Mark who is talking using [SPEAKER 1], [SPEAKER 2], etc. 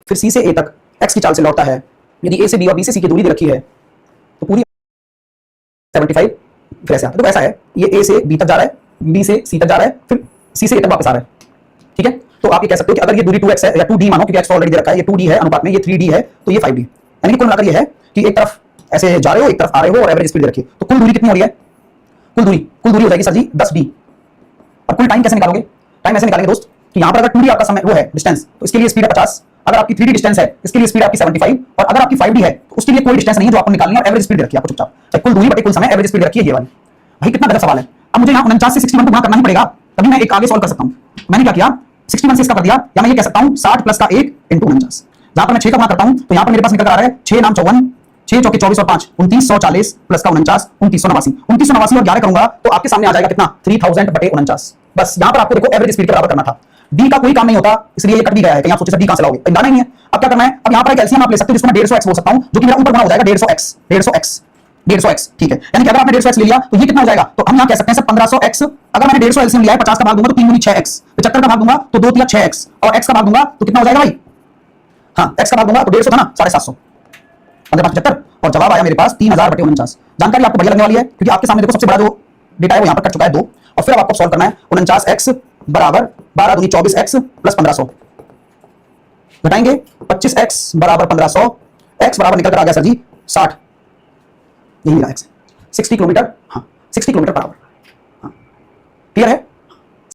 [SPEAKER 1] फिर सी से ए तक एक्स की चाल से लौटता है, यदि ए से बी और बी से सी की दूरी दे रखी है तो पूरी 75 फिर ऐसे आता है। तो ऐसा है, ये ए से बी तक जा रहा है, बी से सी तक जा रहा है, फिर सी से ए तक वापस आ रहा है। ठीक है, तो आप ये कह सकते हो कि अगर ये दूरी 2x है या 2d मानो, क्योंकि x ऑलरेडी दे रखा है, ये 2d है अनुपात में, ये 3d है, तो ये 5d। यानी कि कुल मिलाकर ये है कि एक तरफ ऐसे जा रहे हो, एक तरफ आ रहे हो और एवरेज स्पीड दे रखी है। तो कुल दूरी कितनी हो रही है? कुल दूरी हो जाएगी सर जी 10d। और कुल टाइम कैसे निकालोगे? टाइम ऐसे निकालेंगे दोस्त कि यहां पर अगर 2d आपका समय वो है डिस्टेंस, तो इसके लिए स्पीड है 50। अगर आपकी 3d डिस्टेंस है, इसके लिए स्पीड आपकी 75। और अगर आपकी 5d है तो उसके लिए कोई डिस्टेंस नहीं है जो आपको निकालनी है, और एवरेज स्पीड रखी है आपको चुपचाप। तो कुल दूरी बटे कुल समय, एवरेज स्पीड रखी है ये वाली। भाई कितना गलत सवाल है। अब मुझे यहाँ 49 से 61 को गुणा करना ही पड़ेगा, तभी मैं एक आगे सॉल्व कर सकता हूँ। मैंने क्या किया, 61 से इसका कर दिया, या मैं ये कह सकता हूँ 60 प्लस का 1 इंटू 49। जहां पर मैं 6 का गुणा करता हूं तो यहां पर मेरे पास निकल कर आ रहा है 6 नाम 54, 6 चौके 24 और 5 2940 प्लस का 49 2989। 2989 और 11 करूंगा तो आपके सामने आ जाएगा कितना? 3000 बटे 49। बस यहां पर आपको देखो एवरेज स्पीड के बराबर करना था। डी का कोई काम नहीं होता, इसलिए ये कट भी गया है। कहीं आप सोचे सर डी कहां से लाओगे, इंदाना नहीं है। अब क्या करना है, अब यहां पर एक एलसीएम आप ले सकते हो जिसको मैं 150x बोल सकता हूं, जो कि मेरा ऊपर बना हो जाएगा 150x। ठीक है, यानी कि अगर आपने 150x ले लिया तो ये कितना हो जाएगा? तो हम यहां कह सकते हैं सर 1500x। अगर मैंने 150 एलसीएम लिया है, 50 का भाग दूंगा तो 3 गुनी 6x, 75 का भाग दूंगा तो 2 3 6x, और x का भाग दूंगा तो कितना हो जाएगा भाई? हाँ, x का भाग दूंगा तो 150 था ना, 750, 1575, और जवाब आया मेरे पास 3000 बटे 49। जानकारी आपको बढ़िया लगने वाली है, क्योंकि आपके सामने देखो सबसे बड़ा जो डेटा है वो यहां पर कट चुका है 2, और फिर आपको सॉल्व करना है 49x बराबर 12 दूनी 24x प्लस 1500, घटाएंगे 25x बराबर 1500, x बराबर निकल कर आ गया सर जी 60, यही मिला x 60 किलोमीटर। हाँ, 60 किलोमीटर पर आवर। हाँ, क्लियर है?